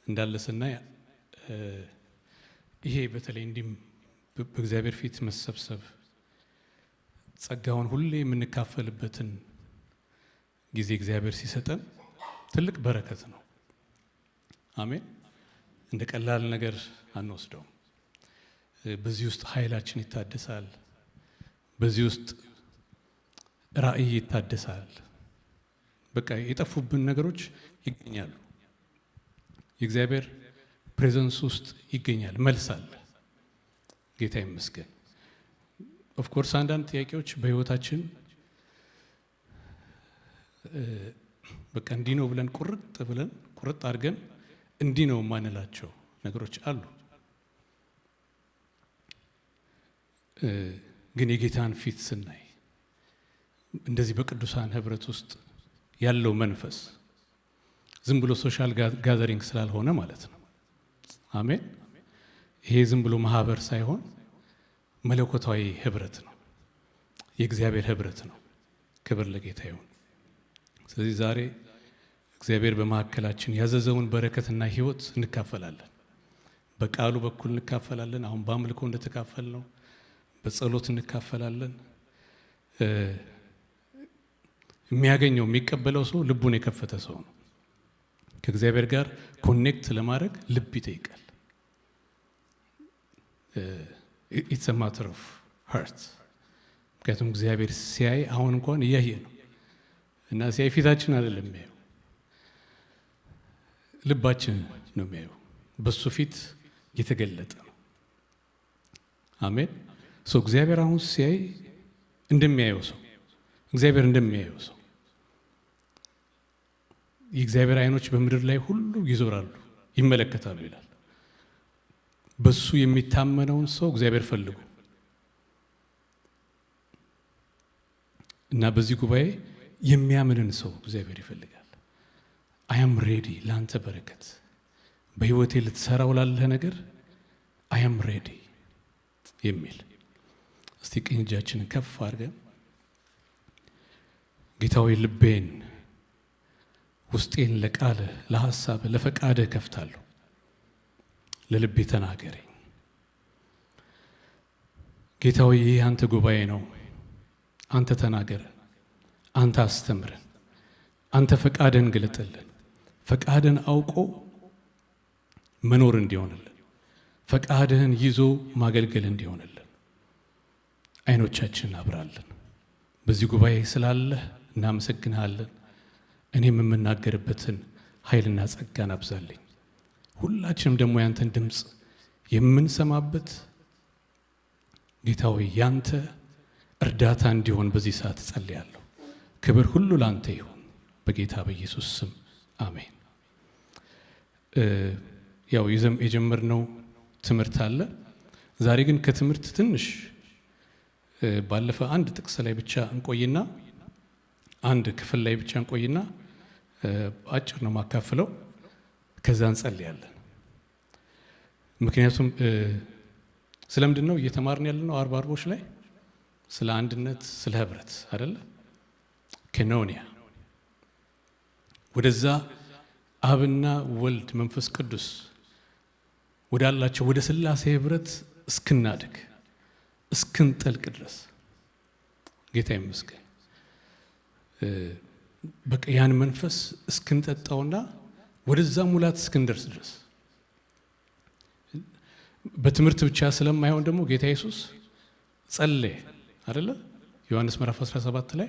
እንዳለ ስናይ ይሄ በተለይ እንዲም በእግዚአብሔር ፊት መሰብሰብ ጸጋውን ሁሌ የምንካፈልበትን ጊዜ እግዚአብሔር ሲሰጠን ትልቅ በረከት ነው። አሜን። እንደ ቀላል ነገር አንወስደውም። በዚህ ውስጥ ኃይላችን ይታደሳል። በዚህ ውስጥ ራእይ ይታደሳል። በቃ የጠፉብን ነገሮች ይገኛሉ። የእግዚአብሔር ፕሬዘንስ ውስጥ ይገኛል። መልስ አለ። ጌታ ይመስገን። ኦፍ ኮርስ አንዳንድ ጥያቄዎች በህይወታችን በቃ እንዲህ ነው ብለን ቁርጥ አድርገን እንዲህ ነው የማንላቸው ነገሮች አሉ። ግን የጌታን ፊት ስናይ እንደዚህ በቅዱሳን ህብረት ውስጥ ያለው መንፈስ ዝም ብሎ ሶሻል ጋዘሪንግ ስላልሆነ ማለት ነው። አሜን። ይሄ ዝም ብሎ ማህበር ሳይሆን መለኮታዊ ህብረት ነው። የእግዚአብሔር ህብረት ነው። ክብር ለጌታ ይሁን። ስለዚህ ዛሬ እግዚአብሔር በመካከላችን ያዘዘውን በረከትና ህይወት እንካፈላለን። በቃሉ በኩል እንካፈላለን። አሁን በአምልኮ እንደተካፈል ነው። በጸሎት እንካፈላለን። የሚያገኘው የሚቀበለው ሰው ልቡን የከፈተ ሰው ነው። ከእግዚአብሔር ጋር ኮኔክት ለማድረግ ልብ ይጠይቃል። ኢትስ አ ማተር ኦፍ ሃርት። ምክንያቱም እግዚአብሔር ሲያይ አሁን እንኳን እያየ ነው እና ሲያይ ፊታችን አይደለም የሚያየው፣ ልባችን ነው የሚያየው። በሱ ፊት የተገለጠ ነው። አሜን። እግዚአብሔር አሁን ሲያይ እንደሚያየው ሰው እግዚአብሔር እንደሚያየው ሰው የእግዚአብሔር አይኖች በምድር ላይ ሁሉ ይዞራሉ፣ ይመለከታሉ ይላል። በሱ የሚታመነውን ሰው እግዚአብሔር ፈልጉ እና በዚህ ጉባኤ የሚያምንን ሰው እግዚአብሔር ይፈልጋል። አይ አም ሬዲ ለአንተ በረከት በህይወቴ ልትሰራው ላለህ ነገር አይ አም ሬዲ የሚል እስቲ ቀኝ እጃችንን ከፍ አድርገን ጌታዊ ልቤን ውስጤን ለቃለ ለሐሳብ ለፈቃደ ከፍታለሁ። ለልቤ ተናገረኝ ጌታዊ። ይህ አንተ ጉባኤ ነው። አንተ ተናገረን፣ አንተ አስተምረን፣ አንተ ፈቃደን ግለጥልን። ፈቃደን አውቆ መኖር እንዲሆንልን፣ ፈቃድህን ይዞ ማገልገል እንዲሆንልን አይኖቻችንን አብራልን። በዚህ ጉባኤ ስላለህ እናመሰግንሃለን። እኔም የምናገርበትን ኃይልና ጸጋን አብዛልኝ። ሁላችንም ደግሞ ያንተን ድምፅ የምንሰማበት ጌታዊ ያንተ እርዳታ እንዲሆን በዚህ ሰዓት ጸልያለሁ። ክብር ሁሉ ላንተ ይሁን በጌታ በኢየሱስ ስም አሜን። ያው የጀመርነው ትምህርት አለ። ዛሬ ግን ከትምህርት ትንሽ ባለፈ አንድ ጥቅስ ላይ ብቻ እንቆይና አንድ ክፍል ላይ ብቻ እንቆይና አጭር ነው ማካፈለው፣ ከዛ እንጸልያለን። ምክንያቱም ስለምንድን ነው እየተማርን ያለነው? አርቦች ላይ ስለ አንድነት፣ ስለ ህብረት አይደለ? ከኖኒያ ወደዛ አብና ወልድ መንፈስ ቅዱስ ወዳላቸው ወደ ስላሴ ህብረት እስክናድግ እስክንጠልቅ ድረስ ጌታ ይመስገን። በቃ ያን መንፈስ እስክንጠጣውና ወደዛ ሙላት እስክንደርስ ድረስ በትምህርት ብቻ ስለማይሆን ደግሞ ጌታ ኢየሱስ ጸለየ አይደለ? ዮሐንስ ምዕራፍ 17 ላይ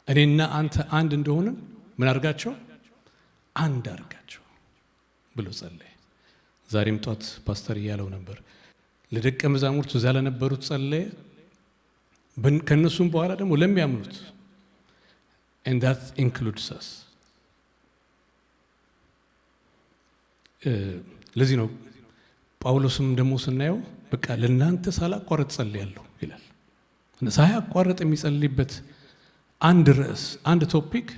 እኔና አንተ አንድ እንደሆንን ምን አድርጋቸው? አንድ አድርጋቸው ብሎ ጸለየ። ዛሬም ጧት ፓስተር እያለው ነበር ለደቀ መዛሙርቱ እዛ ለነበሩት ጸለየ። ከነሱም በኋላ ደግሞ ለሚያምኑት and that includes us። ለዚህ ነው ጳውሎስም ደግሞ ስናየው በቃ ለእናንተ ሳላቋርጥ ጸልያለሁ ይላል። ሳያቋርጥ የሚጸልይበት አንድ ርዕስ፣ አንድ ቶፒክ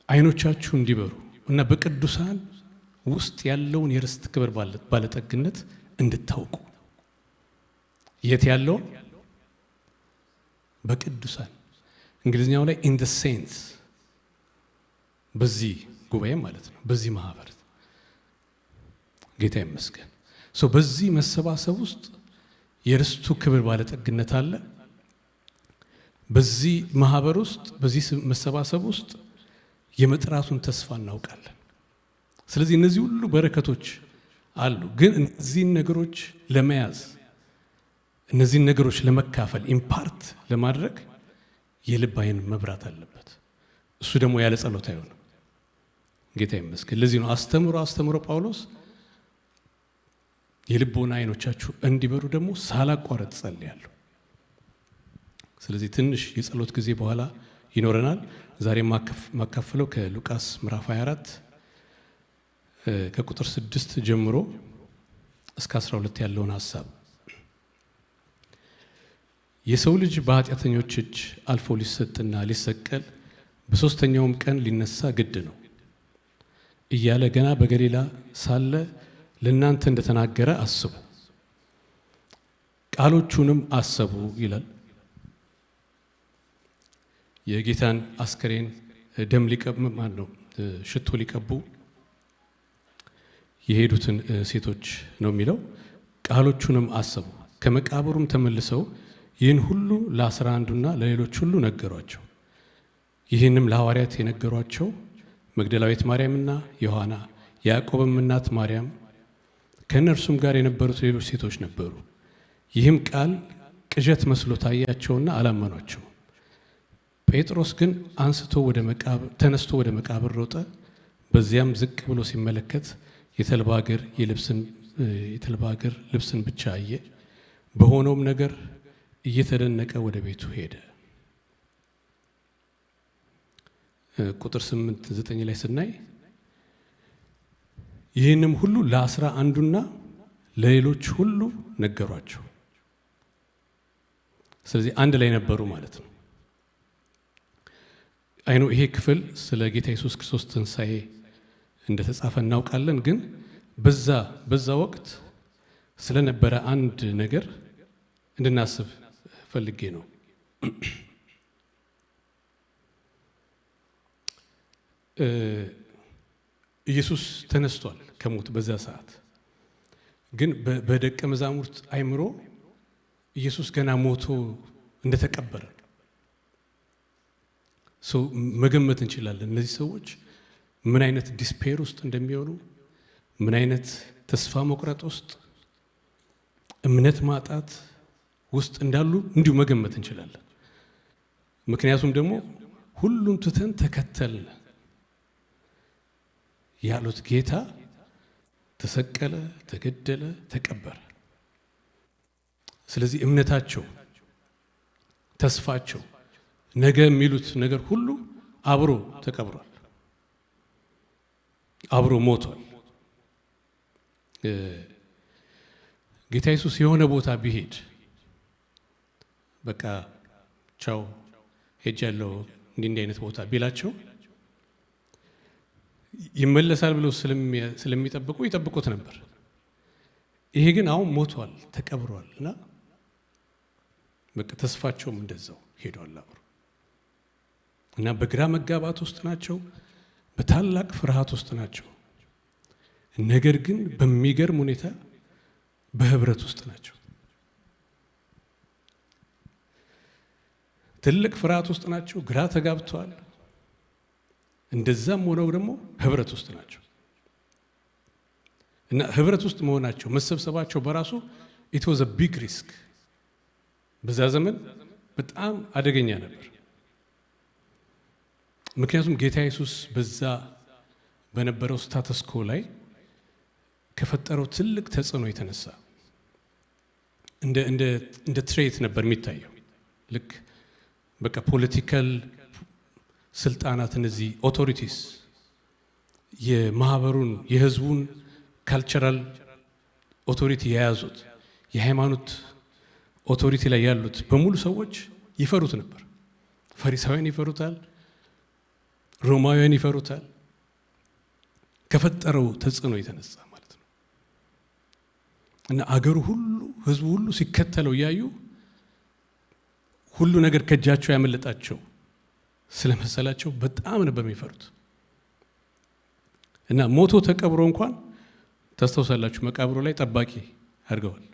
አይኖቻችሁ እንዲበሩ እና በቅዱሳን ውስጥ ያለውን የርስት ክብር ባለጠግነት እንድታውቁ። የት ያለው? በቅዱሳን። እንግሊዝኛው ላይ in the saints፣ በዚህ ጉባኤ ማለት ነው፣ በዚህ ማህበር ጌታ ይመስገን። በዚህ መሰባሰብ ውስጥ የርስቱ ክብር ባለጠግነት አለ። በዚህ ማህበር ውስጥ በዚህ መሰባሰብ ውስጥ የመጥራቱን ተስፋ እናውቃለን። ስለዚህ እነዚህ ሁሉ በረከቶች አሉ። ግን እነዚህን ነገሮች ለመያዝ እነዚህን ነገሮች ለመካፈል ኢምፓርት ለማድረግ የልብ አይን መብራት አለበት። እሱ ደግሞ ያለ ጸሎት አይሆንም። ጌታ ይመስገን። ለዚህ ነው አስተምሮ ጳውሎስ የልቦና አይኖቻችሁ እንዲበሩ ደግሞ ሳላቋረጥ ጸልያለሁ። ስለዚህ ትንሽ የጸሎት ጊዜ በኋላ ይኖረናል። ዛሬ ማካፈለው ከሉቃስ ምዕራፍ 24 ከቁጥር 6 ጀምሮ እስከ 12 ያለውን ሐሳብ። የሰው ልጅ በኃጢአተኞች እጅ አልፎ ሊሰጥና ሊሰቀል በሦስተኛውም ቀን ሊነሳ ግድ ነው እያለ ገና በገሊላ ሳለ ለእናንተ እንደተናገረ አስቡ፣ ቃሎቹንም አሰቡ ይላል። የጌታን አስከሬን ደም ሽቶ ሊቀቡ የሄዱትን ሴቶች ነው የሚለው። ቃሎቹንም አሰቡ፣ ከመቃብሩም ተመልሰው ይህን ሁሉ ለ11ዱና ለሌሎች ሁሉ ነገሯቸው። ይህንም ለሐዋርያት የነገሯቸው መግደላዊት ማርያምና ዮሐና፣ ያዕቆብም እናት ማርያም፣ ከእነርሱም ጋር የነበሩት ሌሎች ሴቶች ነበሩ። ይህም ቃል ቅዠት መስሎ ታያቸውና አላመኗቸው። ጴጥሮስ ግን ተነስቶ ወደ መቃብር ሮጠ። በዚያም ዝቅ ብሎ ሲመለከት የተልባ እግር ልብስን ብቻ አየ። በሆነውም ነገር እየተደነቀ ወደ ቤቱ ሄደ። ቁጥር 8-9 ላይ ስናይ ይህንም ሁሉ ለ11ዱና ለሌሎች ሁሉ ነገሯቸው። ስለዚህ አንድ ላይ ነበሩ ማለት ነው። ይሄ ክፍል ስለ ጌታ ኢየሱስ ክርስቶስ ትንሣኤ እንደተጻፈ እናውቃለን። ግን በዛ ወቅት ስለነበረ አንድ ነገር እንድናስብ ፈልጌ ነው። ኢየሱስ ተነስቷል ከሞት በዛ ሰዓት። ግን በደቀ መዛሙርት አይምሮ ኢየሱስ ገና ሞቶ እንደተቀበረ መገመት እንችላለን። እነዚህ ሰዎች ምን አይነት ዲስፔር ውስጥ እንደሚሆኑ፣ ምን አይነት ተስፋ መቁረጥ ውስጥ፣ እምነት ማጣት ውስጥ እንዳሉ እንዲሁ መገመት እንችላለን። ምክንያቱም ደግሞ ሁሉም ትተን ተከተልን ያሉት ጌታ ተሰቀለ፣ ተገደለ፣ ተቀበረ። ስለዚህ እምነታቸው፣ ተስፋቸው፣ ነገ የሚሉት ነገር ሁሉ አብሮ ተቀብሯል፣ አብሮ ሞቷል። ጌታ ኢየሱስ የሆነ ቦታ ቢሄድ በቃ ቻው ሄጃለሁ እንዲህ አይነት ቦታ ቢላቸው ይመለሳል ብለው ስለሚጠብቁ ይጠብቁት ነበር። ይሄ ግን አሁን ሞቷል፣ ተቀብሯል እና በቃ ተስፋቸውም እንደዛው ሄዷል አብሮ እና በግራ መጋባት ውስጥ ናቸው፣ በታላቅ ፍርሃት ውስጥ ናቸው። ነገር ግን በሚገርም ሁኔታ በህብረት ውስጥ ናቸው። ትልቅ ፍርሃት ውስጥ ናቸው፣ ግራ ተጋብተዋል። እንደዛም ሆነው ደግሞ ህብረት ውስጥ ናቸው እና ህብረት ውስጥ መሆናቸው መሰብሰባቸው በራሱ it was a big risk። በዛ ዘመን በጣም አደገኛ ነበር። ምክንያቱም ጌታ ኢየሱስ በዛ በነበረው ስታተስኮ ላይ ከፈጠረው ትልቅ ተጽዕኖ የተነሳ እንደ ትሬት ነበር የሚታየው። ልክ በቃ ፖለቲካል ስልጣናት፣ እነዚህ ኦቶሪቲስ የማህበሩን የህዝቡን ካልቸራል ኦቶሪቲ የያዙት የሃይማኖት ኦቶሪቲ ላይ ያሉት በሙሉ ሰዎች ይፈሩት ነበር። ፈሪሳውያን ይፈሩታል፣ ሮማውያን ይፈሩታል። ከፈጠረው ተጽዕኖ የተነሳ ማለት ነው እና አገሩ ሁሉ ህዝቡ ሁሉ ሲከተለው እያዩ ሁሉ ነገር ከእጃቸው ያመለጣቸው ስለመሰላቸው በጣም ነበር የሚፈሩት። እና ሞቶ ተቀብሮ እንኳን ታስታውሳላችሁ መቃብሩ ላይ ጠባቂ አድርገዋል።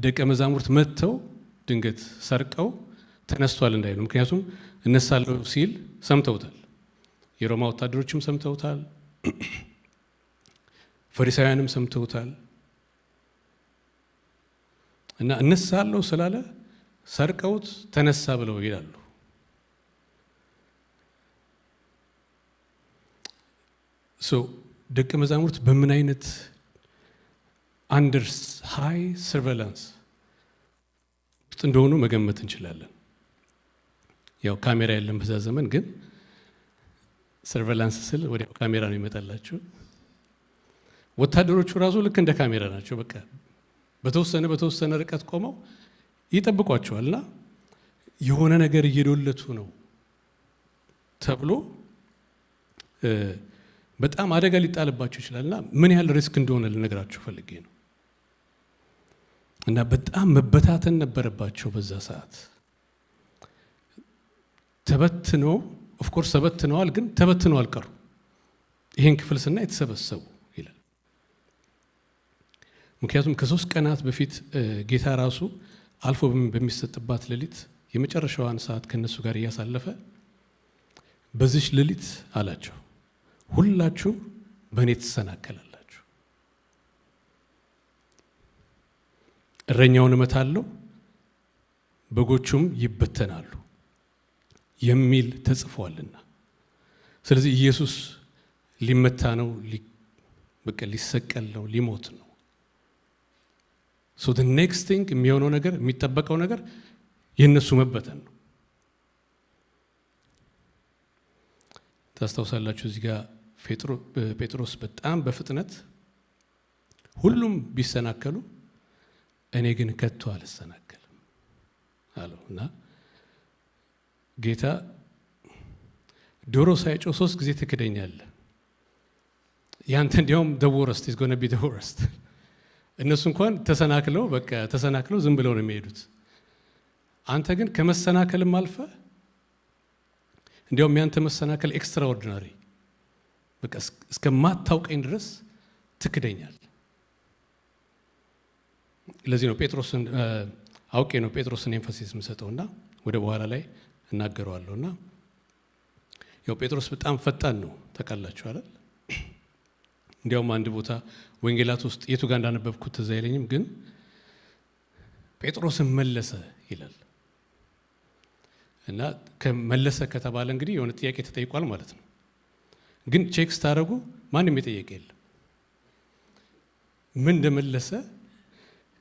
ደቀ መዛሙርት መጥተው ድንገት ሰርቀው ተነስቷል እንዳይሉ፣ ምክንያቱም እነሳለሁ ሲል ሰምተውታል። የሮማ ወታደሮችም ሰምተውታል፣ ፈሪሳውያንም ሰምተውታል። እና እነሳለሁ ስላለ ሰርቀውት ተነሳ ብለው ይላሉ። ደቀ መዛሙርት በምን አይነት አንደር ሃይ ሰርቬላንስ ውስጥ እንደሆኑ መገመት እንችላለን። ያው ካሜራ የለም በዛ ዘመን፣ ግን ሰርቬላንስ ስል ወዲያው ካሜራ ነው ይመጣላችሁ። ወታደሮቹ ራሱ ልክ እንደ ካሜራ ናቸው። በቃ በተወሰነ ርቀት ቆመው ይጠብቋቸዋልና የሆነ ነገር እየዶለቱ ነው ተብሎ በጣም አደጋ ሊጣልባቸው ይችላልና ምን ያህል ሪስክ እንደሆነ ልነግራችሁ ፈልጌ ነው። እና በጣም መበታተን ነበረባቸው በዛ ሰዓት። ተበትነው ኦፍኮርስ ተበትነዋል፣ ግን ተበትነው አልቀሩ። ይህን ክፍል ስናይ የተሰበሰቡ ይላል። ምክንያቱም ከ3 ቀናት በፊት ጌታ ራሱ አልፎ በሚሰጥባት ሌሊት የመጨረሻዋን ሰዓት ከነሱ ጋር እያሳለፈ በዚች ሌሊት አላቸው፣ ሁላችሁ በእኔ ትሰናከላላችሁ፣ እረኛውን እመታለሁ፣ በጎቹም ይበተናሉ የሚል ተጽፏልና። ስለዚህ ኢየሱስ ሊመታ ነው፣ በቃ ሊሰቀል ነው፣ ሊሞት ነው። ሶ the next thing የሚሆነው ነገር የሚጠበቀው ነገር የነሱ መበተን ነው። ታስታውሳላችሁ እዚህ ጋር ጴጥሮስ በጣም በፍጥነት ሁሉም ቢሰናከሉ እኔ ግን ከቶ አልሰናከልም አለው እና ጌታ ዶሮ ሳይጮህ 3 ጊዜ ትክደኛለህ፣ ያንተ እንዲያውም the worst is going to be the worst። እነሱ እንኳን ተሰናክለው ዝም ብለው ነው የሚሄዱት። አንተ ግን ከመሰናከልም አልፈ እንዲያውም ያንተ መሰናከል ኤክስትራኦርዲናሪ፣ በቃ እስከማታውቀኝ ድረስ ትክደኛል። ለዚህ ነው ጴጥሮስን አውቄ ነው ጴጥሮስን ኤምፋሲስ የምሰጠውና ወደ በኋላ ላይ እናገረዋለሁና ያው ጴጥሮስ በጣም ፈጣን ነው ታውቃላችሁ አይደል? እንዲያውም አንድ ቦታ ወንጌላት ውስጥ የቱ ጋር እንዳነበብኩት ትዝ አይለኝም፣ ግን ጴጥሮስን መለሰ ይላል። እና ከመለሰ ከተባለ እንግዲህ የሆነ ጥያቄ ተጠይቋል ማለት ነው። ግን ቼክ ስታደርጉ ማንም የጠየቀ የለም። ምን እንደመለሰ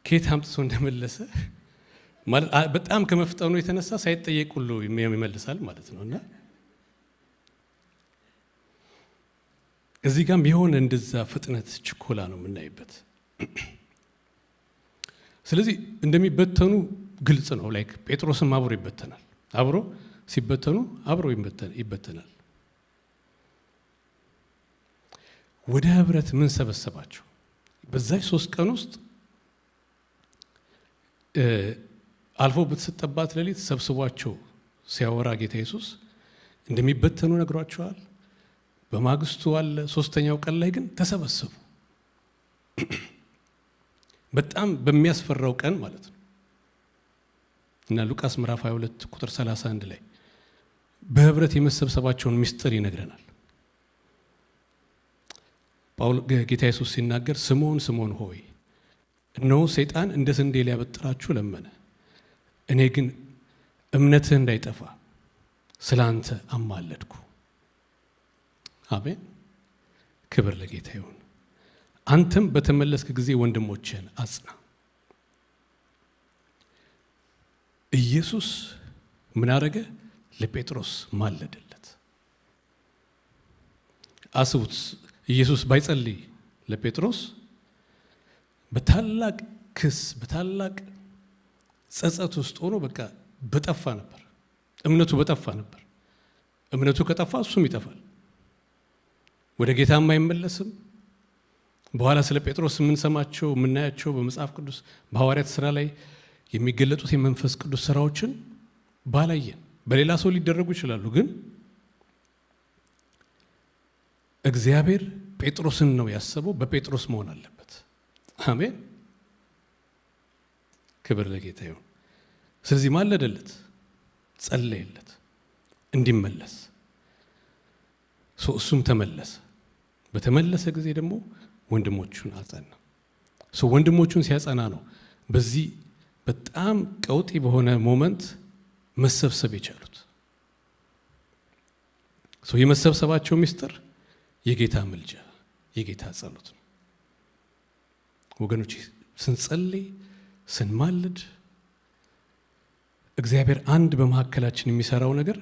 ከየት አምጥቶ እንደመለሰ ማለት በጣም ከመፍጠኑ የተነሳ ሳይጠየቅ ሁሉ ይመልሳል ማለት ነው። እና እዚህ ጋርም የሆነ እንደዛ ፍጥነት ችኮላ ነው የምናይበት። ስለዚህ እንደሚበተኑ ግልጽ ነው። ላይክ ጴጥሮስም አብሮ ይበተናል። አብሮ ሲበተኑ አብሮ ይበተናል። ወደ ህብረት ምን ሰበሰባቸው? በዛች 3 ቀን ውስጥ አልፎ በተሰጠባት ሌሊት ሰብስቧቸው ሲያወራ ጌታ ኢየሱስ እንደሚበተኑ ነግሯቸዋል። በማግስቱ አለ 3ኛው ቀን ላይ ግን ተሰበሰቡ። በጣም በሚያስፈራው ቀን ማለት ነው። እና ሉቃስ ምዕራፍ 22 ቁጥር 31 ላይ በህብረት የመሰብሰባቸውን ምስጢር ይነግረናል። ጌታ ኢየሱስ ሲናገር ስምዖን ስምዖን ሆይ እነሆ ሰይጣን እንደ ስንዴ ሊያበጥራችሁ ለመነ፣ እኔ ግን እምነትህ እንዳይጠፋ ስለ አንተ አማለድኩ። አሜን፣ ክብር ለጌታ ይሁን። አንተም በተመለስክ ጊዜ ወንድሞችህን አጽና። ኢየሱስ ምን አደረገ? ለጴጥሮስ ማለደለት። አስቡት፣ ኢየሱስ ባይጸልይ ለጴጥሮስ በታላቅ ክስ በታላቅ ጸጸት ውስጥ ሆኖ በቃ በጠፋ ነበር። እምነቱ በጠፋ ነበር። እምነቱ ከጠፋ እሱም ይጠፋል፣ ወደ ጌታም አይመለስም። በኋላ ስለ ጴጥሮስ የምንሰማቸው የምናያቸው በመጽሐፍ ቅዱስ በሐዋርያት ሥራ ላይ የሚገለጡት የመንፈስ ቅዱስ ስራዎችን ባላየን በሌላ ሰው ሊደረጉ ይችላሉ፣ ግን እግዚአብሔር ጴጥሮስን ነው ያሰበው፣ በጴጥሮስ መሆን አለበት። አሜን፣ ክብር ለጌታ ይሁን። ስለዚህ ማለደለት፣ ጸለየለት እንዲመለስ። እሱም ተመለሰ። በተመለሰ ጊዜ ደግሞ ወንድሞቹን አጸና። ወንድሞቹን ሲያጸና ነው በዚህ በጣም ቀውጢ በሆነ ሞመንት መሰብሰብ የቻሉት። የመሰብሰባቸው ምስጢር የጌታ ምልጃ፣ የጌታ ጸሎት ነው። ወገኖች ስንጸልይ፣ ስንማልድ እግዚአብሔር አንድ በመካከላችን የሚሰራው ነገር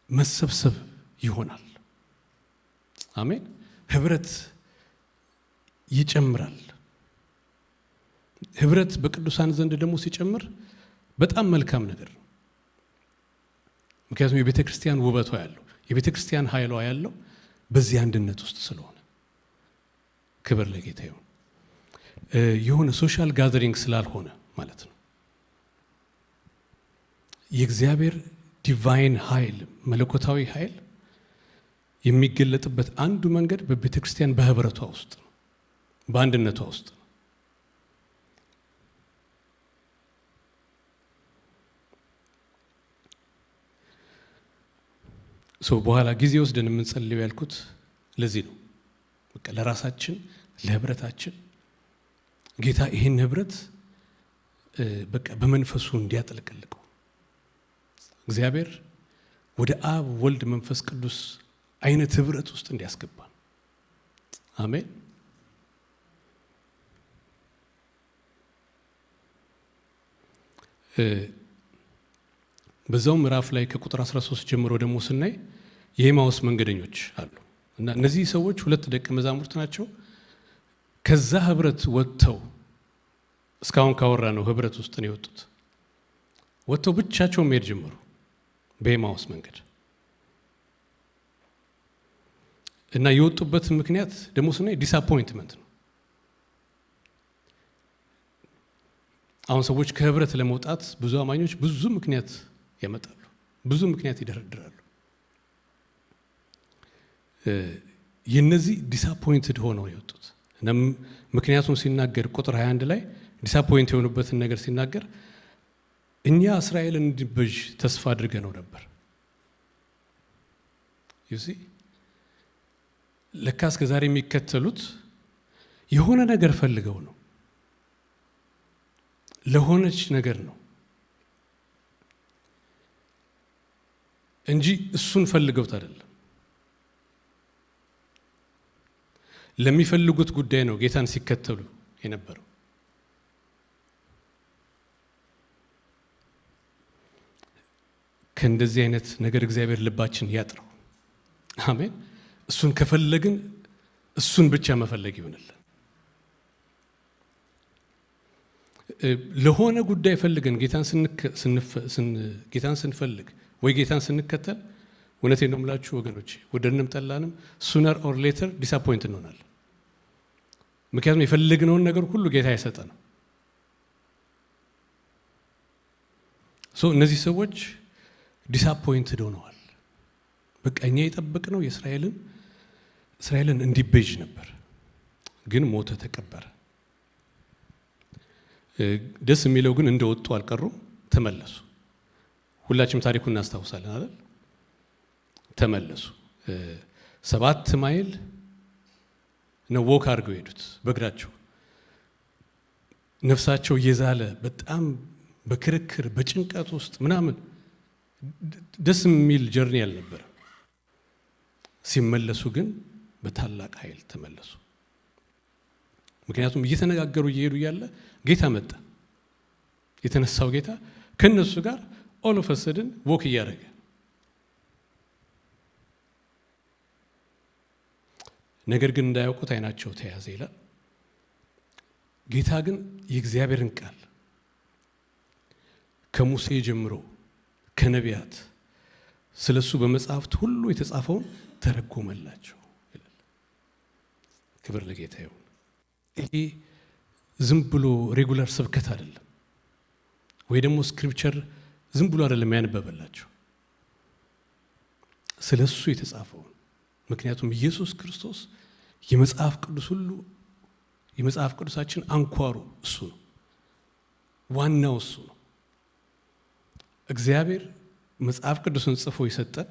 መሰብሰብ ይሆናል። አሜን። ህብረት ይጨምራል። ህብረት በቅዱሳን ዘንድ ደግሞ ሲጨምር በጣም መልካም ነገር ነው። ምክንያቱም የቤተ ክርስቲያን ውበቷ ያለው፣ የቤተ ክርስቲያን ኃይሏ ያለው በዚህ አንድነት ውስጥ ስለሆነ ክብር ለጌታ ይሁን። የሆነ ሶሻል ጋዘሪንግ ስላልሆነ ማለት ነው። የእግዚአብሔር ዲቫይን ኃይል፣ መለኮታዊ ኃይል የሚገለጥበት አንዱ መንገድ በቤተ ክርስቲያን በህብረቷ ውስጥ ነው፣ በአንድነቷ ውስጥ ነው። በኋላ ጊዜ ወስደን የምንጸልየው ያልኩት ለዚህ ነው። በቃ ለራሳችን፣ ለህብረታችን ጌታ ይህን ህብረት በቃ በመንፈሱ እንዲያጠለቅልቀው እግዚአብሔር ወደ አብ ወልድ መንፈስ ቅዱስ አይነት ህብረት ውስጥ እንዲያስገባ። አሜን። በዛው ምዕራፍ ላይ ከቁጥር 13 ጀምሮ ደግሞ ስናይ የኤማውስ መንገደኞች አሉ እና እነዚህ ሰዎች 2 ደቀ መዛሙርት ናቸው። ከዛ ህብረት ወጥተው እስካሁን ካወራ ነው ህብረት ውስጥ ነው የወጡት። ወጥተው ብቻቸውን መሄድ ጀመሩ በኤማውስ መንገድ እና የወጡበት ምክንያት ደግሞ ስናይ ዲስአፖይንትመንት ነው። አሁን ሰዎች ከህብረት ለመውጣት ብዙ አማኞች ብዙ ምክንያት ያመጣሉ፣ ብዙ ምክንያት ይደረድራሉ። የነዚህ ዲስአፖይንትድ ሆነው የወጡት እና ምክንያቱም ሲናገር ቁጥር 21 ላይ ዲስአፖይንት የሆኑበትን ነገር ሲናገር እኛ እስራኤልን እንዲበጅ ተስፋ አድርገነው ነበር። ዩሲ ለካ እስከ ዛሬ የሚከተሉት የሆነ ነገር ፈልገው ነው፣ ለሆነች ነገር ነው እንጂ እሱን ፈልገውት አይደለም። ለሚፈልጉት ጉዳይ ነው ጌታን ሲከተሉ የነበረው። ከእንደዚህ አይነት ነገር እግዚአብሔር ልባችን ያጥረው። አሜን። እሱን ከፈለግን እሱን ብቻ መፈለግ ይሆናል። ለሆነ ጉዳይ ፈልገን ጌታን ስንፈልግ ወይ ጌታን ስንከተል እውነቴን ነው የምላችሁ ወገኖች፣ ወደድንም ጠላንም ሱነር ኦር ሌተር ዲስአፖይንት እንሆናለን። ምክንያቱም የፈለግነውን ነገር ሁሉ ጌታ አይሰጠንም። እነዚህ ሰዎች ዲስአፖይንትድ ሆነዋል። በቃ እኛ የጠበቅነው እስራኤልን እንዲቤዥ ነበር፣ ግን ሞተ፣ ተቀበረ። ደስ የሚለው ግን እንደወጡ አልቀሩም፣ ተመለሱ። ሁላችንም ታሪኩን እናስታውሳለን አይደል? ተመለሱ። 7 ማይል ነው ወክ አድርገው ሄዱት በእግራቸው። ነፍሳቸው እየዛለ በጣም በክርክር በጭንቀት ውስጥ ምናምን ደስ የሚል ጀርኒ አልነበረ። ሲመለሱ ግን በታላቅ ኃይል ተመለሱ። ምክንያቱም እየተነጋገሩ እየሄዱ እያለ ጌታ መጣ። የተነሳው ጌታ ከነሱ ጋር ኦል ኦፍ ሰደን ወክ እያደረገ፣ ነገር ግን እንዳያውቁት አይናቸው ተያዘ ይላል። ጌታ ግን የእግዚአብሔርን ቃል ከሙሴ ጀምሮ ከነቢያት ስለሱ በመጽሐፍት ሁሉ የተጻፈውን ተረጎመላቸው ይላል። ክብር ለጌታ ይሁን። ይሄ ዝም ብሎ ሬጉላር ስብከት አይደለም፣ ወይ ደግሞ ስክሪፕቸር ዝም ብሎ አይደለም ያነበበላቸው። ስለሱ የተጻፈውን ምክንያቱም ኢየሱስ ክርስቶስ የመጽሐፍ ቅዱስ ሁሉ የመጽሐፍ ቅዱሳችን አንኳሩ እሱ ነው። ዋናው እሱ ነው። እግዚአብሔር መጽሐፍ ቅዱስን ጽፎ የሰጠን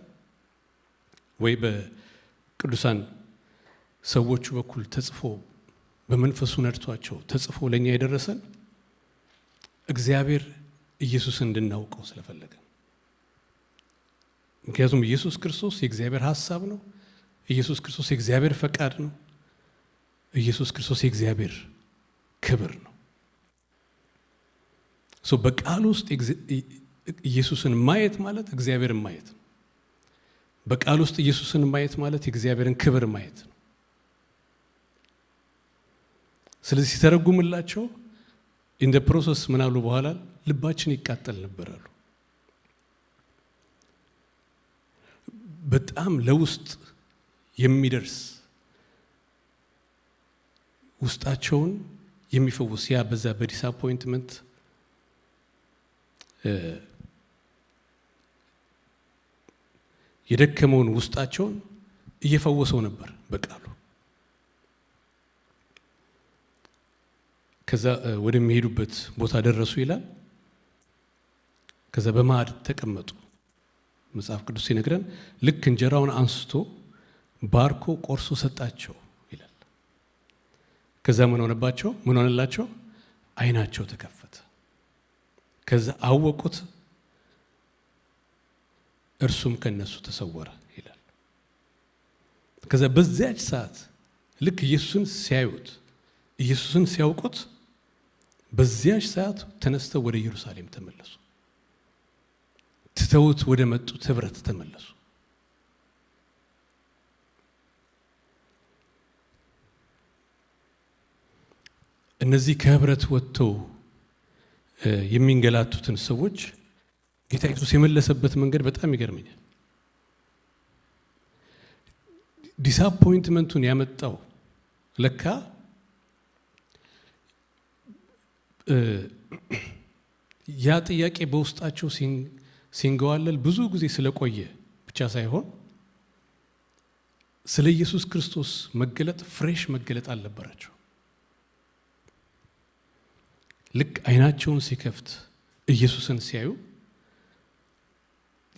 ወይ በቅዱሳን ሰዎቹ በኩል ተጽፎ በመንፈሱ ነድቷቸው ተጽፎ ለኛ የደረሰን እግዚአብሔር ኢየሱስን እንድናውቀው ስለፈለገ። ምክንያቱም ኢየሱስ ክርስቶስ የእግዚአብሔር ሐሳብ ነው። ኢየሱስ ክርስቶስ የእግዚአብሔር ፈቃድ ነው። ኢየሱስ ክርስቶስ የእግዚአብሔር ክብር ነው። በቃል ውስጥ ኢየሱስን ማየት ማለት እግዚአብሔርን ማየት ነው። በቃል ውስጥ ኢየሱስን ማየት ማለት የእግዚአብሔርን ክብር ማየት ነው። ስለዚህ ሲተረጉምላቸው ኢን ዘ ፕሮሰስ ምን አሉ? በኋላ ልባችን ይቃጠል ነበራሉ። በጣም ለውስጥ የሚደርስ ውስጣቸውን የሚፈውስ ያ በዛ በዲስአፖይንትመንት የደከመውን ውስጣቸውን እየፈወሰው ነበር በቃሉ። ከዛ ወደሚሄዱበት ቦታ ደረሱ ይላል። ከዛ በማዕድ ተቀመጡ። መጽሐፍ ቅዱስ ሲነግረን ልክ እንጀራውን አንስቶ ባርኮ ቆርሶ ሰጣቸው ይላል። ከዛ ምን ሆነባቸው? ምን ሆነላቸው? ዓይናቸው ተከፈተ። ከዛ አወቁት፣ እርሱም ከነሱ ተሰወረ ይላል። ከዛ በዚያች ሰዓት ልክ ኢየሱስን ሲያዩት፣ ኢየሱስን ሲያውቁት፣ በዚያች ሰዓት ተነስተው ወደ ኢየሩሳሌም ተመለሱ። ትተውት ወደ መጡት ህብረት ተመለሱ። እነዚህ ከህብረት ወጥተው የሚንገላቱትን ሰዎች ጌታ ኢየሱስ የመለሰበት መንገድ በጣም ይገርመኛል። ዲስአፖይንትመንቱን ያመጣው ለካ ያ ጥያቄ በውስጣቸው ሲንገዋለል ብዙ ጊዜ ስለቆየ ብቻ ሳይሆን ስለ ኢየሱስ ክርስቶስ መገለጥ ፍሬሽ መገለጥ አልነበራቸው። ልክ ዓይናቸውን ሲከፍት ኢየሱስን ሲያዩ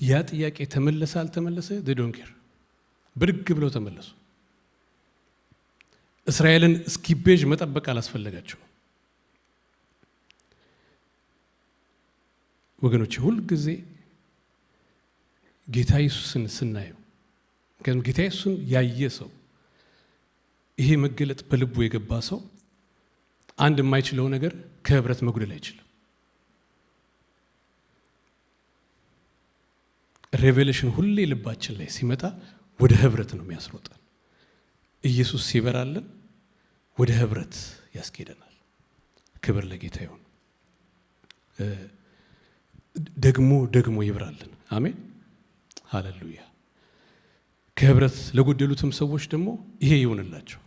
ያ ጥያቄ ተመለሰ አልተመለሰ ዶንኬር ብድግ ብለው ተመለሱ። እስራኤልን እስኪቤዥ መጠበቅ አላስፈለጋቸው። ወገኖች ሁል ጊዜ ጌታ ኢየሱስን ስናየው ጌታ ኢየሱስን ያየ ሰው ይሄ መገለጥ በልቡ የገባ ሰው አንድ የማይችለው ነገር ከህብረት መጉደል አይችልም። ሬቬሌሽን ሁሌ ልባችን ላይ ሲመጣ ወደ ህብረት ነው የሚያስሮጠን። ኢየሱስ ሲበራልን ወደ ህብረት ያስኬደናል። ክብር ለጌታ ይሁን። ደግሞ ይብራልን። አሜን ሃሌሉያ። ከህብረት ለጎደሉትም ሰዎች ደግሞ ይሄ ይሆንላቸው።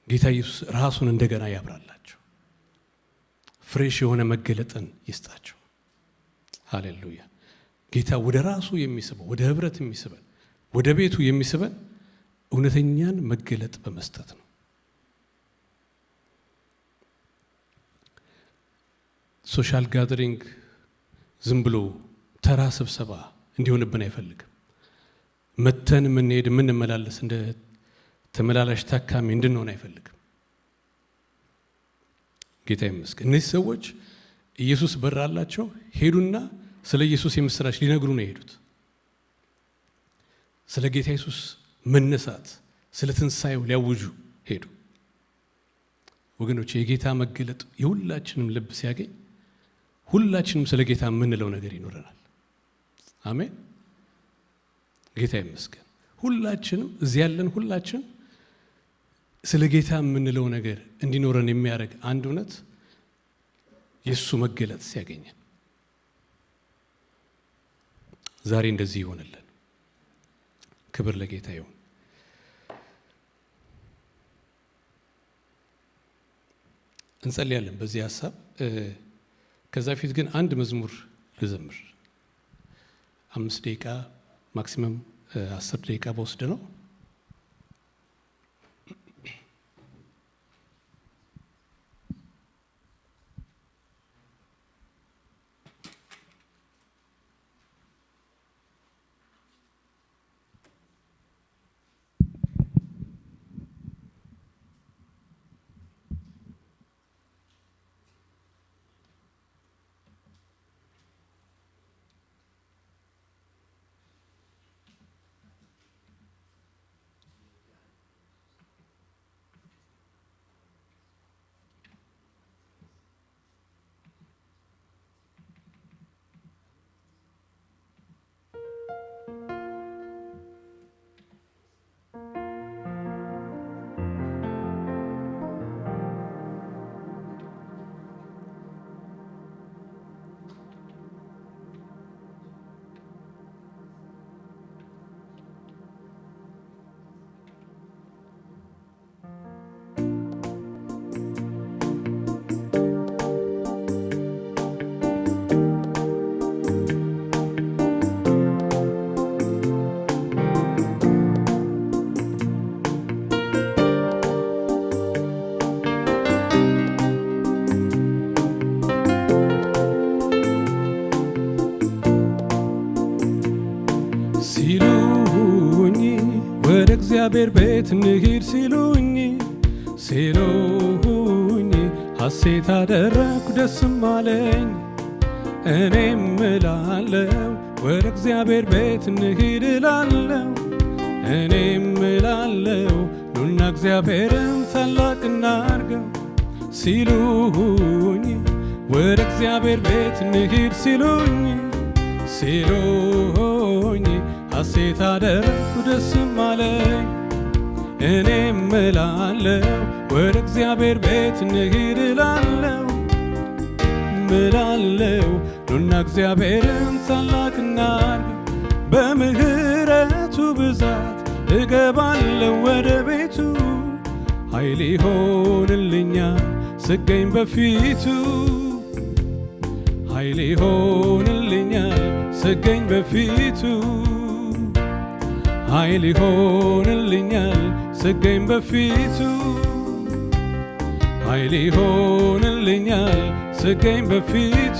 ጌታ ኢየሱስ ራሱን እንደገና ያብራላቸው። ፍሬሽ የሆነ መገለጥን ይስጣቸው። ሃሌሉያ። ጌታ ወደ ራሱ የሚስበው ወደ ህብረት የሚስበን ወደ ቤቱ የሚስበን እውነተኛን መገለጥ በመስጠት ነው። ሶሻል ጋዘሪንግ ዝም ብሎ ተራ ስብሰባ እንዲሆንብን አይፈልግም። መተን የምንሄድ የምንመላለስ እንደ ተመላላሽ ታካሚ እንድንሆን አይፈልግም። ጌታ ይመስገን። እነዚህ ሰዎች ኢየሱስ በራላቸው ሄዱና ስለ ኢየሱስ የምስራች ሊነግሩ ነው የሄዱት። ስለ ጌታ ኢየሱስ መነሳት፣ ስለ ትንሣኤው ሊያውጁ ሄዱ። ወገኖች የጌታ መገለጥ የሁላችንም ልብ ሲያገኝ ሁላችንም ስለ ጌታ የምንለው ነገር ይኖረናል። አሜን ጌታ ይመስገን። ሁላችንም እዚህ ያለን ሁላችን ስለ ጌታ የምንለው ነገር እንዲኖረን የሚያደርግ አንድ እውነት የእሱ መገለጥ ሲያገኘን ዛሬ እንደዚህ ይሆንልን። ክብር ለጌታ ይሁን። እንጸልያለን በዚህ ሀሳብ። ከዛ ፊት ግን አንድ መዝሙር ልዘምር። 5 ደቂቃ ማክሲመም 10 ደቂቃ በወስድ ነው። እግዚአብሔር ቤት እንሂድ ሲሉኝ ሐሴት አደረኩ ደስም አለኝ። እኔም እላለሁ ወደ እግዚአብሔር ቤት እንሂድ እላለሁ። እኔም እላለሁ ኑና እግዚአብሔርን ታላቅ እናርገው ሲሉኝ ወደ እግዚአብሔር ቤት እንሂድ ሲሉኝ ሐሴት አደረኩ ደስም አለኝ። እኔም እላለሁ ወደ እግዚአብሔር ቤት እንሂድ እላለሁ ኑና እግዚአብሔርን ታላቅ እናርገው። በምህረቱ ብዛት እገባለሁ ወደ ቤቱ ኃይል ይሆንልኛል ስገኝ በፊቱ ኃይል ይሆንልኛል ስገኝ በፊቱ ኃይል ይሆንልኛል ስገኝ በፊቱ ኃይል ይሆንልኛል ስገኝ በፊቱ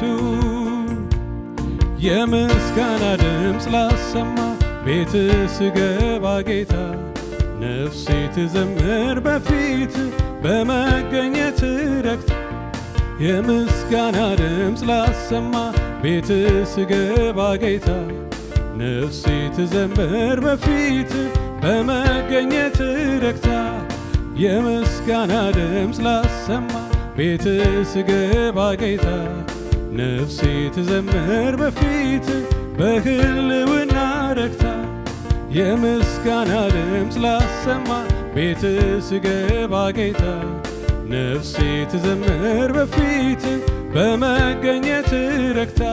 የምስጋና ድምፅ ላሰማ ቤት ስገባ ጌታ ነፍሴ ትዘምር በፊት በመገኘት ረክታ የምስጋና ድምፅ ላሰማ ቤት ስገባ ጌታ ነፍሴ ትዘምር በፊት በመገኘት ረክታ የምስጋና ድምፅ ላሰማ ቤት ስገባ ጌታ ነፍሴ ትዘምር በፊት በህልውና ረክታ የምስጋና ድምፅ ላሰማ ቤት ስገባ ጌታ ነፍሴ ትዘምር በፊት በመገኘት ረክታ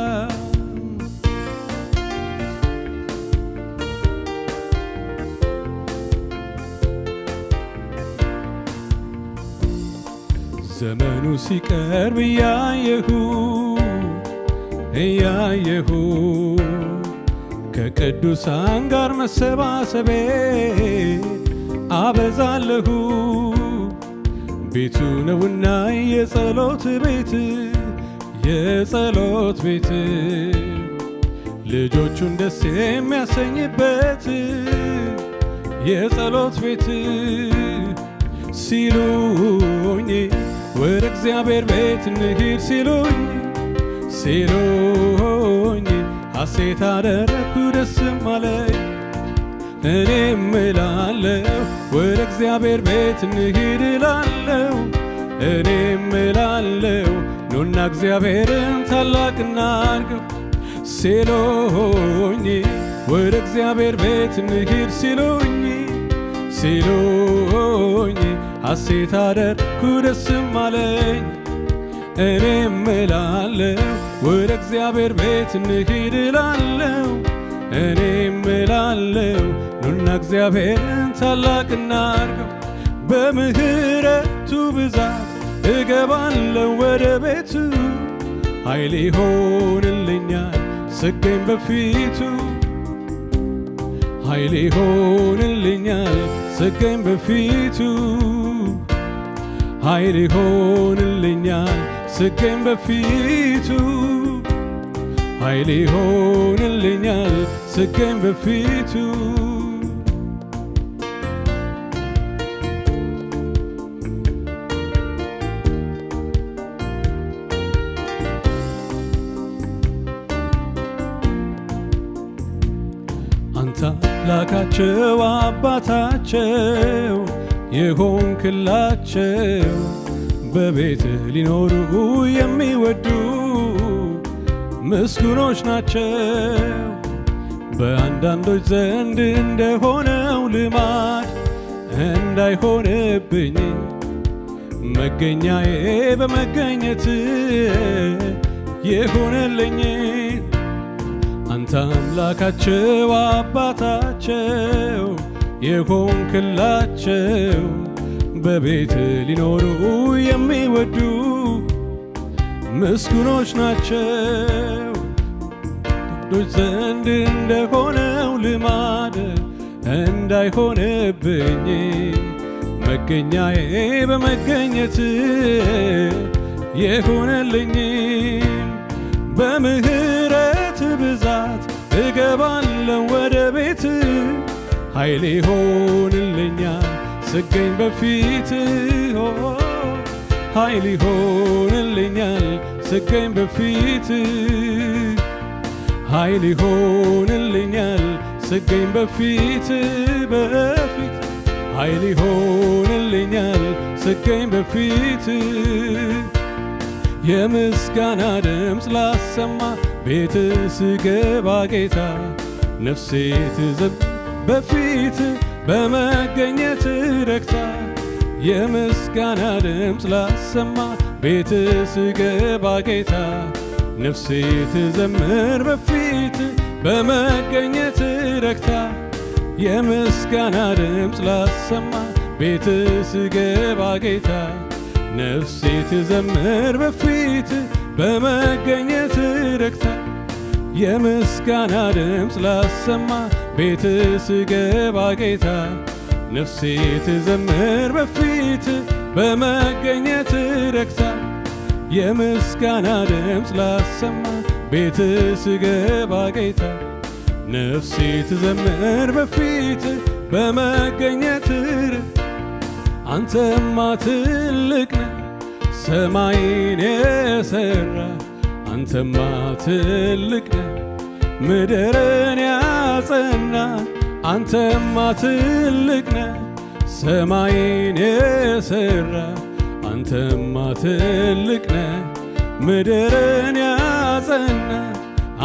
ዘመኑ ሲቀርብ እያየሁ ከቅዱሳን ጋር መሰባሰቤ አበዛለሁ። ቤቱ ነውና የጸሎት ቤት ልጆቹን ደስ የሚያሰኝበት የጸሎት ቤት ሲሉኝ ወደ እግዚአብሔር ቤት እንሂድ ሲሉኝ ሐሴት አደረኩ ደስም አለኝ። እኔም እላለሁ ወደ እግዚአብሔር ቤት እንሂድ እላለሁ። እኔም እላለሁ ኑና እግዚአብሔርን ታላቅ እናርገው ሲሉኝ ወደ እግዚአብሔር ቤት እንሂድ ሲሉኝ ሐሴት አደረኩ ደስም አለኝ። እኔም እላለሁ ወደ እግዚአብሔር ቤት እንሂድ እላለሁ። እኔም እላለሁ ኑና እግዚአብሔርን ታላቅ እናርገው። በምህረቱ ብዛት እገባለሁ ወደ ቤቱ ኃይል ይሆንልኛል ስገኝ በፊቱ ኃይል ይሆንልኛል ስገኝ በፊቱ ኃይል ይሆንልኛል ስገኝ በፊቱ ኃይል ይሆንልኛል ስገኝ በፊቱ አንተ አምላካቸው አባታቸው የሆንክላቸው በቤትህ ሊኖሩ የሚወዱ ምስጉኖች ናቸው። በአንዳንዶች ዘንድ እንደሆነው ልማድ እንዳይሆንብኝ መገኛዬ በመገኘት ይሁንልኝ። አንተ አምላካቸው አባታቸው የሆንክላቸው በቤት ሊኖሩ የሚወዱ ምስጉኖች ናቸው። ዶች ዘንድ እንደሆነው ልማድ እንዳይሆንብኝ መገኛዬ በመገኘት ይሁንልኝ። በምህረት ብዛት እገባለሁ ወደ ቤት ኃይል ይሆንልኛል ስገኝ በፊት ኃይል ይሆንልኛል ስገኝ በፊት ኃይል ይሆንልኛል ስገኝ በፊት ኃይል ይሆንልኛል ስገኝ በፊት የምስጋና ድምፅ ላሰማ ቤት ስገባ ጌታ ነፍሴ ትዘምር በፊት በመገኘት ረክታ የምስጋና ድምፅ ላሰማ ቤት ስገባ ጌታ ነፍሴ ትዘምር በፊት በመገኘት ረክታ የምስጋና ድምፅ ላሰማ ቤት ስገባ ጌታ ነፍሴ ትዘምር በፊት በመገኘት ረክታ የምስጋና ድምፅ ላሰማ ቤት ስገባ ጌታ ነፍሴ ትዘምር በፊት በመገኘት ረክታ የምስጋና ድምፅ ላሰማ ቤት ስገባ ጌታ ነፍሴ ትዘምር በፊት በመገኘት አንተማ ትልቅ ነህ ሰማይን የሠራ አንተማ ትልቅ ነህ ምድርን ያጸና አንተማ ትልቅ ነህ ሰማይን የሠራ አንተማ ትልቅ ነህ ምድርን ያጸና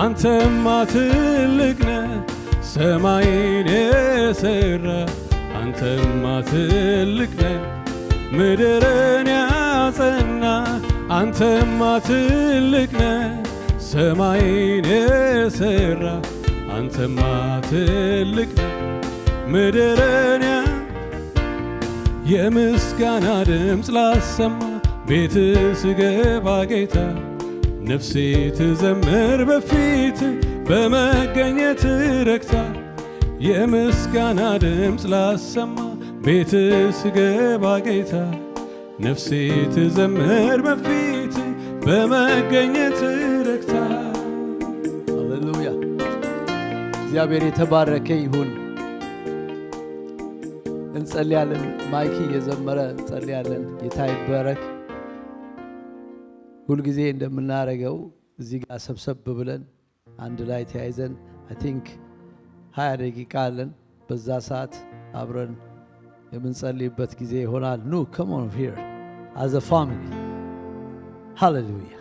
አንተማ ትልቅ ነህ ሰማይን የሠራ አንተማ ትልቅ ነህ ምድርን ያጸና አንተማ ትልቅ ነህ ሰማይን የሠራ አንተማ ትልቅ ነህ ምድርን የምስጋና ድምፅ ላሰማ ቤት ስገባ ጌታ ነፍሴ ትዘምር በፊት በመገኘት ረክታ የምስጋና ድምፅ ላሰማ ቤት ስገባ ጌታ ነፍሴ ትዘምር በፊት በመገኘት ረክታ። ሃሌሉያ! እግዚአብሔር የተባረከ ይሁን። እንጸልያለን። ማይኪ እየዘመረ እንጸልያለን። ጌታ ይባረክ። ሁልጊዜ እንደምናደርገው እዚህ ጋር ሰብሰብ ብለን አንድ ላይ ተያይዘን አይ ቲንክ 20 ደቂቃ አለን። በዛ ሰዓት አብረን የምንጸልይበት ጊዜ ይሆናል። ኑ come on here as a family. Hallelujah.